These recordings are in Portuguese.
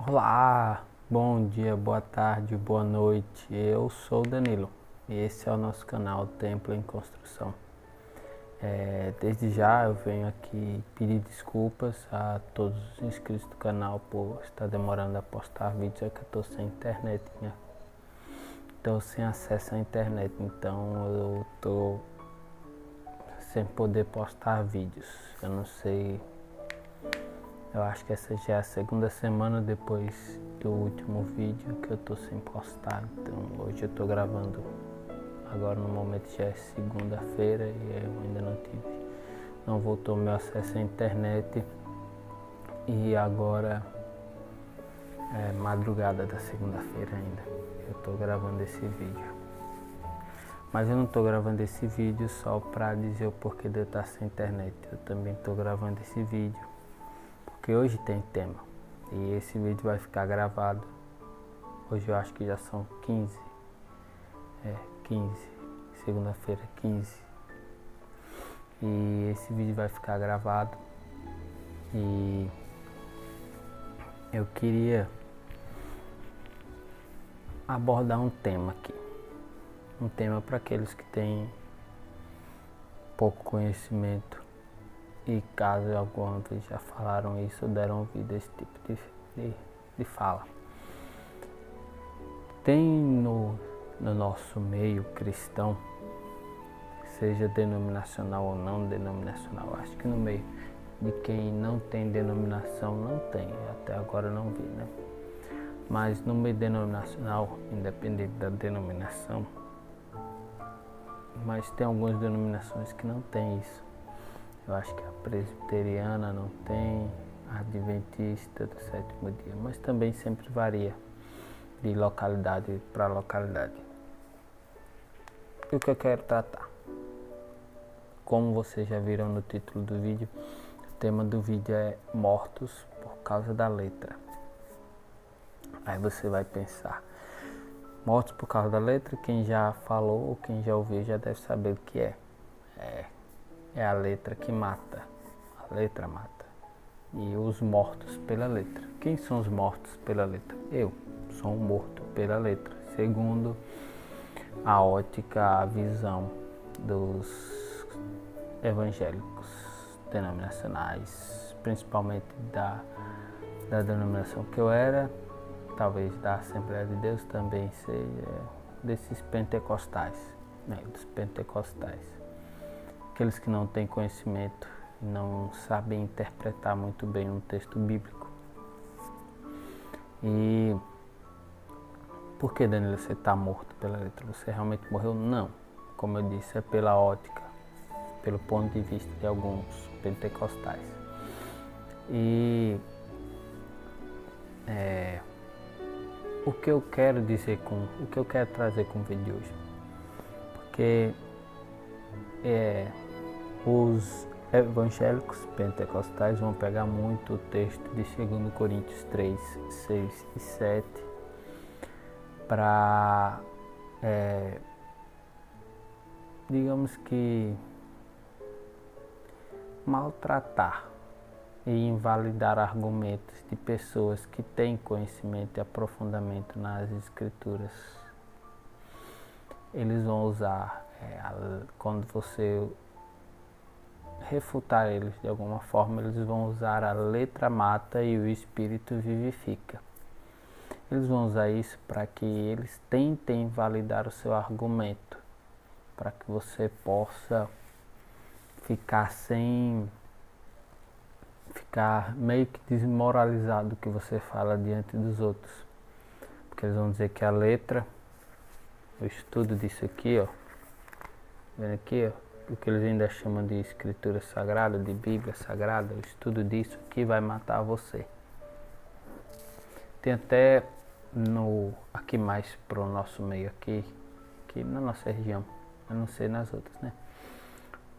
Olá, bom dia, boa tarde, boa noite. Eu sou o Danilo e esse é o nosso canal Templo em Construção. Desde já eu venho aqui pedir desculpas a todos os inscritos do canal por estar demorando a postar vídeos, é que eu estou sem internet, né? Estou sem acesso à internet, então eu estou sem poder postar vídeos. Eu não sei. Eu acho que essa já é a segunda semana depois do último vídeo que eu tô sem postar. Então hoje eu tô gravando. Agora no momento já é segunda-feira e eu ainda não voltou meu acesso à internet. E agora é madrugada da segunda-feira ainda. Eu tô gravando esse vídeo. Mas eu não tô gravando esse vídeo só pra dizer o porquê de eu estar sem internet. Eu também tô gravando esse vídeo porque hoje tem tema e esse vídeo vai ficar gravado. Hoje eu acho que já são 15, segunda-feira 15. E esse vídeo vai ficar gravado e eu queria abordar um tema aqui. Um tema para aqueles que têm pouco conhecimento. E caso alguma vez já falaram isso ou deram ouvido a esse tipo de fala. Tem no nosso meio cristão, seja denominacional ou não denominacional, acho que no meio de quem não tem denominação não tem, até agora não vi, né? Mas no meio denominacional, independente da denominação, mas tem algumas denominações que não tem isso. Eu acho que a presbiteriana não tem, a adventista do sétimo dia, mas também sempre varia de localidade para localidade. E o que eu quero tratar? Como vocês já viram no título do vídeo, o tema do vídeo é mortos por causa da letra. Aí você vai pensar, mortos por causa da letra, quem já falou ou quem já ouviu já deve saber o que é. É a letra que mata, a letra mata. E os mortos pela letra. Quem são os mortos pela letra? Eu sou um morto pela letra, segundo a ótica, a visão dos evangélicos denominacionais, principalmente da denominação que eu era, talvez da Assembleia de Deus também seja, desses pentecostais, né, dos pentecostais. Aqueles que não têm conhecimento e não sabem interpretar muito bem um texto bíblico. E por que, Danilo, você está morto pela letra? Você realmente morreu? Não. Como eu disse, é pela ótica, pelo ponto de vista de alguns pentecostais. E o que eu quero dizer o que eu quero trazer com o vídeo de hoje? Porque os evangélicos pentecostais vão pegar muito o texto de 2 Coríntios 3, 6 e 7 para, digamos que, maltratar e invalidar argumentos de pessoas que têm conhecimento e aprofundamento nas escrituras. Eles vão usar, quando você refutar eles de alguma forma, eles vão usar a letra mata e o espírito vivifica. Eles vão usar isso para que eles tentem validar o seu argumento, para que você possa ficar meio que desmoralizado do que você fala diante dos outros. Porque eles vão dizer que a letra, o estudo disso aqui, ó, vendo aqui, ó, o que eles ainda chamam de escritura sagrada, de Bíblia sagrada, o estudo disso aqui vai matar você. Tem até aqui mais pro nosso meio aqui na nossa região, eu não sei nas outras, né?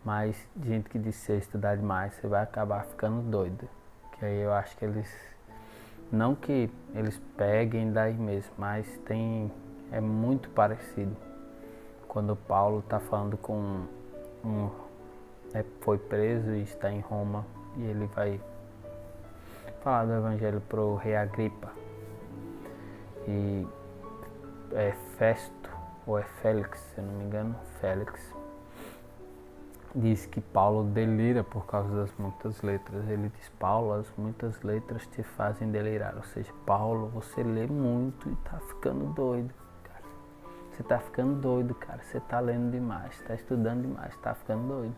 Mas gente que diz que se você estudar demais, você vai acabar ficando doido. Que aí eu acho que eles, não que eles peguem daí mesmo, mas é muito parecido. Quando Paulo está falando com foi preso e está em Roma, e ele vai falar do evangelho para o rei Agripa. E é Festo, ou é Félix, se eu não me engano, Félix, diz que Paulo delira por causa das muitas letras. Ele diz: Paulo, as muitas letras te fazem delirar. Ou seja, Paulo, você lê muito e tá ficando doido, cara. Você tá ficando doido, cara. Você tá lendo demais, tá estudando demais, tá ficando doido.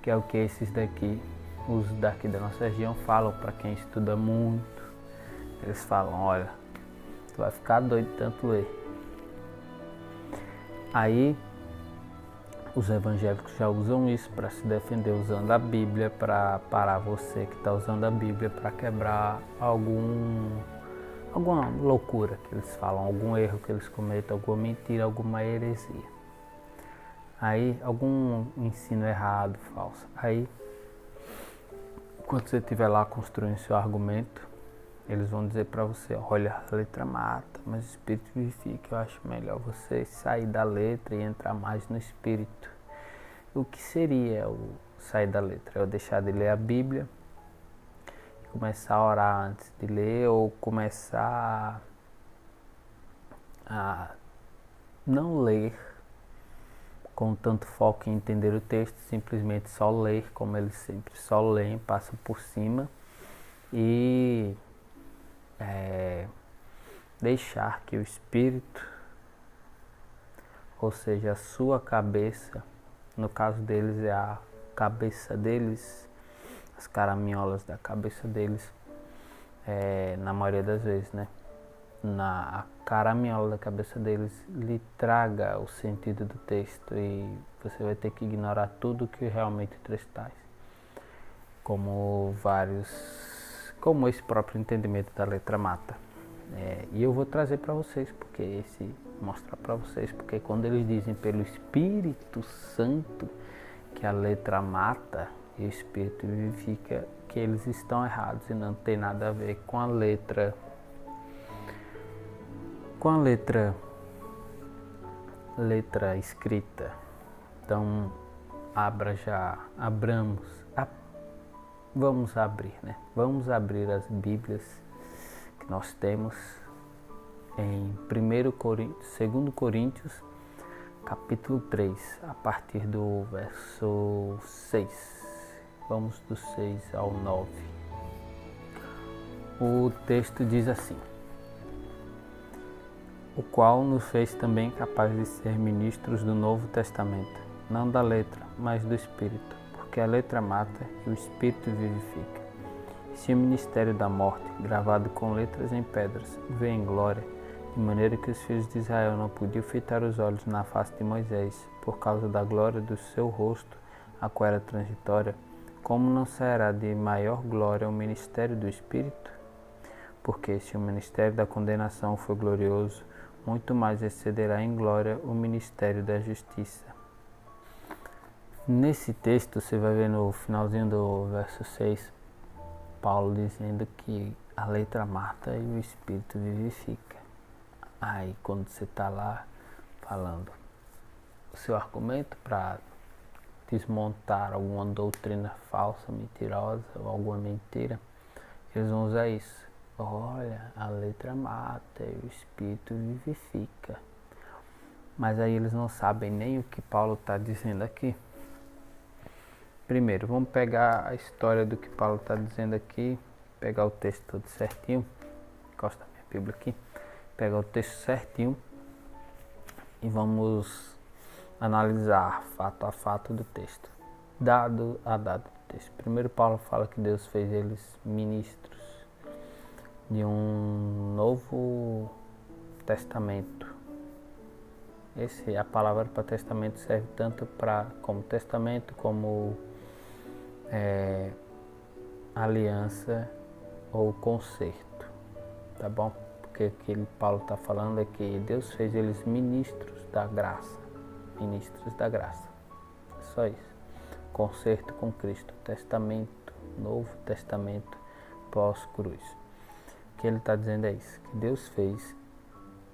Que é o que esses daqui, os daqui da nossa região, falam para quem estuda muito. Eles falam: olha, tu vai ficar doido de tanto ler. Aí os evangélicos já usam isso para se defender, usando a Bíblia para parar você que está usando a Bíblia para quebrar alguma loucura que eles falam, algum erro que eles cometem, alguma mentira, alguma heresia. Aí, algum ensino errado, falso. Aí, quando você estiver lá construindo seu argumento, eles vão dizer para você: olha, a letra mata, mas o Espírito vivifica. Eu acho melhor você sair da letra e entrar mais no Espírito. O que seria o sair da letra? Eu deixar de ler a Bíblia e começar a orar antes de ler, ou começar a não ler com tanto foco em entender o texto, simplesmente só ler como eles sempre só leem, passam por cima, e deixar que o Espírito, ou seja, a sua cabeça, no caso deles é a cabeça deles, as caraminholas da cabeça deles, na maioria das vezes, né? A caraminhola da cabeça deles lhe traga o sentido do texto, e você vai ter que ignorar tudo que realmente o texto traz, como esse próprio entendimento da letra mata. E eu vou trazer para vocês, mostrar para vocês, porque quando eles dizem pelo Espírito Santo que a letra mata e o Espírito vivifica, que eles estão errados e não tem nada a ver com a letra escrita. Então, vamos abrir, né? Vamos abrir as Bíblias que nós temos em 2 Coríntios, capítulo 3, a partir do verso 6. Vamos do 6 ao 9. O texto diz assim: o qual nos fez também capazes de ser ministros do Novo Testamento, não da letra, mas do Espírito, porque a letra mata e o Espírito vivifica. Se o ministério da morte, gravado com letras em pedras, veio em glória, de maneira que os filhos de Israel não podiam fitar os olhos na face de Moisés, por causa da glória do seu rosto, a qual era transitória, como não será de maior glória o ministério do Espírito? Porque se o ministério da condenação foi glorioso, muito mais excederá em glória o ministério da justiça. Nesse texto, você vai ver no finalzinho do verso 6, Paulo dizendo que a letra mata e o Espírito vivifica. Aí, quando você está lá falando o seu argumento para desmontar alguma doutrina falsa, mentirosa, ou alguma mentira, eles vão usar isso. Olha, a letra mata e o Espírito vivifica. Mas aí eles não sabem nem o que Paulo está dizendo aqui. Primeiro, vamos pegar a história do que Paulo está dizendo aqui, pegar o texto todo certinho, encosta a minha Bíblia aqui, pegar o texto certinho e vamos analisar fato a fato do texto, dado a dado do texto. Primeiro, Paulo fala que Deus fez eles ministros de um novo testamento. A palavra para testamento serve tanto como testamento, como aliança ou concerto, tá bom? Porque o que Paulo está falando é que Deus fez eles ministros da graça, só isso. Concerto com Cristo, testamento, Novo Testamento pós-cruz. O que ele está dizendo é isso, que Deus fez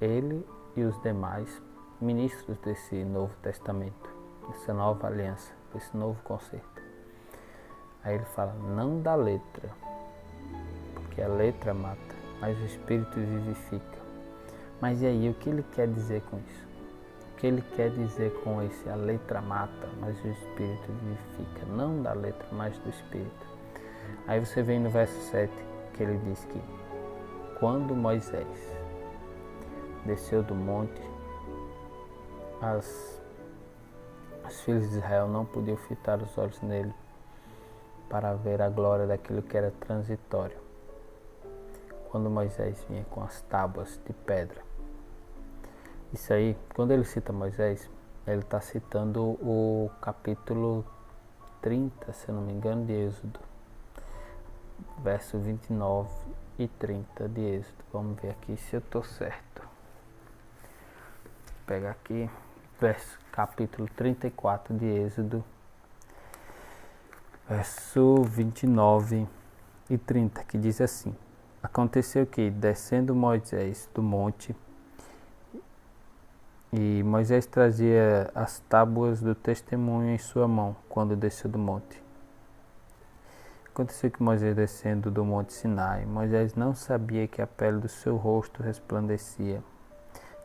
ele e os demais ministros desse Novo Testamento, dessa nova aliança, desse novo concerto. Aí ele fala, não da letra, porque a letra mata, mas o Espírito vivifica. Mas e aí, o que ele quer dizer com isso? O que ele quer dizer com esse: a letra mata, mas o Espírito vivifica? Não da letra, mas do Espírito. Aí você vem no verso 7, que ele diz que quando Moisés desceu do monte, os filhos de Israel não podiam fitar os olhos nele para ver a glória daquilo que era transitório. Quando Moisés vinha com as tábuas de pedra. Isso aí, quando ele cita Moisés, ele está citando o capítulo 30, se eu não me engano, de Êxodo. Verso 29 e 30 de Êxodo. Vamos ver aqui se eu estou certo. Vou pegar aqui, capítulo 34 de Êxodo, verso 29 e 30, que diz assim: Aconteceu que, descendo Moisés do monte, e Moisés trazia as tábuas do testemunho em sua mão, quando desceu do monte. Aconteceu que Moisés, descendo do monte Sinai, Moisés não sabia que a pele do seu rosto resplandecia,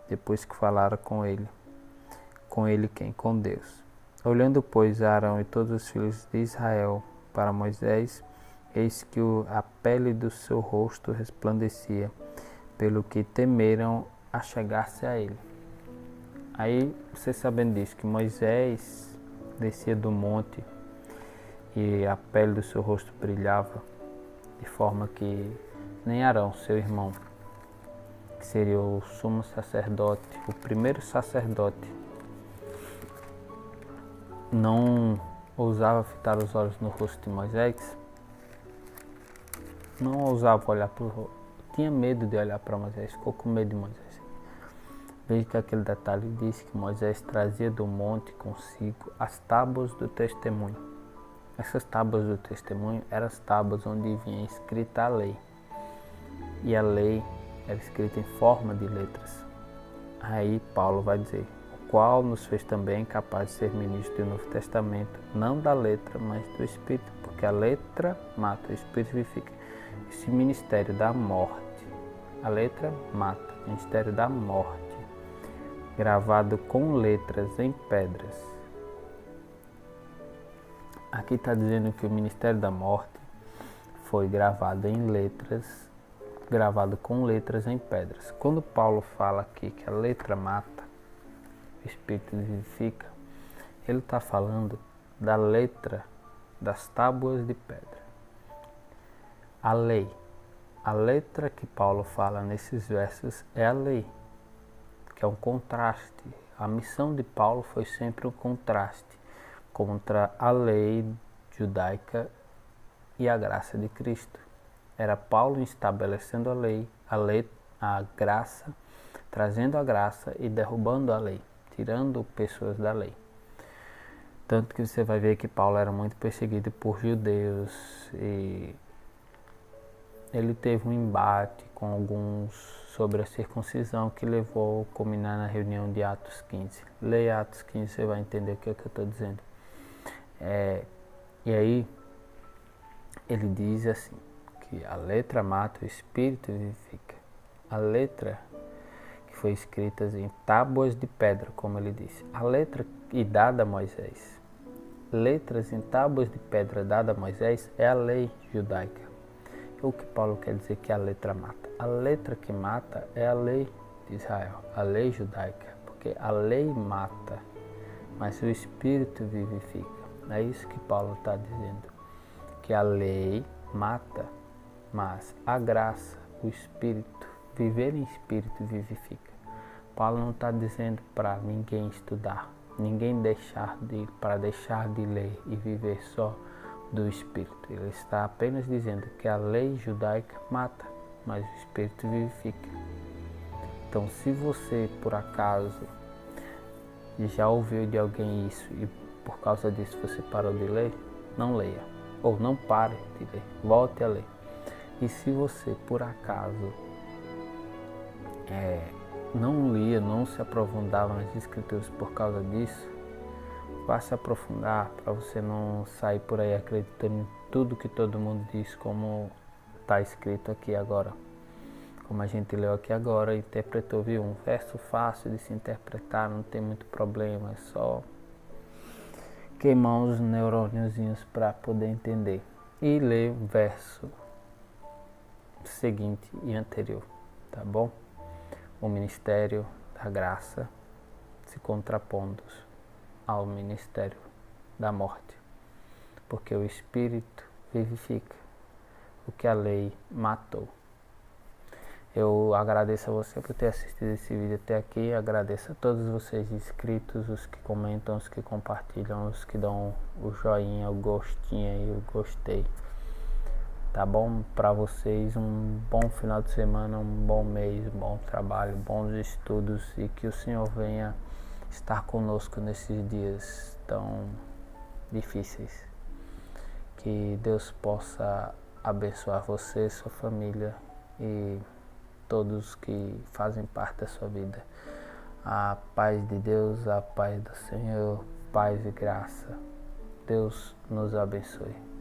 depois que falara com ele. Com ele quem? Com Deus. Olhando, pois, Arão e todos os filhos de Israel para Moisés, eis que a pele do seu rosto resplandecia, pelo que temeram a chegar-se a ele. Aí, você sabendo disso, que Moisés descia do monte e a pele do seu rosto brilhava, de forma que nem Arão, seu irmão, que seria o sumo sacerdote, o primeiro sacerdote, não ousava fitar os olhos no rosto de Moisés, não ousava olhar para o rosto, tinha medo de olhar para Moisés, ficou com medo de Moisés. Veja que aquele detalhe diz que Moisés trazia do monte consigo as tábuas do testemunho. Essas tábuas do testemunho eram as tábuas onde vinha escrita a lei. E a lei era escrita em forma de letras. Aí Paulo vai dizer: o qual nos fez também capaz de ser ministro do Novo Testamento, não da letra, mas do Espírito, porque a letra mata, o Espírito vivifica. Esse ministério da morte, a letra mata, o ministério da morte, gravado com letras em pedras. Aqui está dizendo que o ministério da morte foi gravado em letras, gravado com letras em pedras. Quando Paulo fala aqui que a letra mata, o Espírito vivifica, ele está falando da letra das tábuas de pedra. A lei, a letra que Paulo fala nesses versos é a lei, que é um contraste. A missão de Paulo foi sempre um contraste contra a lei judaica e a graça de Cristo. Era Paulo estabelecendo a lei, a graça, trazendo a graça e derrubando a lei, tirando pessoas da lei. Tanto que você vai ver que Paulo era muito perseguido por judeus e ele teve um embate com alguns sobre a circuncisão que levou a culminar na reunião de Atos 15. Leia Atos 15, você vai entender o que é que eu estou dizendo. E aí, ele diz assim, que a letra mata, o Espírito vivifica. A letra que foi escrita em tábuas de pedra, como ele disse. A letra e dada a Moisés. Letras em tábuas de pedra dada a Moisés é a lei judaica. O que Paulo quer dizer que a letra mata? A letra que mata é a lei de Israel, a lei judaica, porque a lei mata, mas o Espírito vivifica. É isso que Paulo está dizendo, que a lei mata, mas a graça, o Espírito, viver em Espírito vivifica. Paulo não está dizendo para ninguém estudar, ninguém deixar de ler e viver só do Espírito. Ele está apenas dizendo que a lei judaica mata, mas o Espírito vivifica. Então, se você, por acaso, já ouviu de alguém isso e por causa disso você parou de ler, não leia. Ou não pare de ler, volte a ler. E se você, por acaso, não lia, não se aprofundava nas Escrituras por causa disso, vá se aprofundar para você não sair por aí acreditando em tudo que todo mundo diz, como está escrito aqui agora. como a gente leu aqui agora, interpretou, viu? Um verso fácil de se interpretar, não tem muito problema, é só queimar os neurôniozinhos para poder entender. E ler o verso seguinte e anterior, tá bom? O ministério da graça se contrapondo ao ministério da morte, porque o Espírito vivifica o que a lei matou. Eu agradeço a você por ter assistido esse vídeo até aqui, agradeço a todos vocês inscritos, os que comentam, os que compartilham, os que dão o joinha, o gostinho e o gostei. Tá bom? Para vocês um bom final de semana, um bom mês, um bom trabalho, bons estudos e que o Senhor venha estar conosco nesses dias tão difíceis. Que Deus possa abençoar você, sua família e todos que fazem parte da sua vida. A paz de Deus, a paz do Senhor, paz e graça. Deus nos abençoe.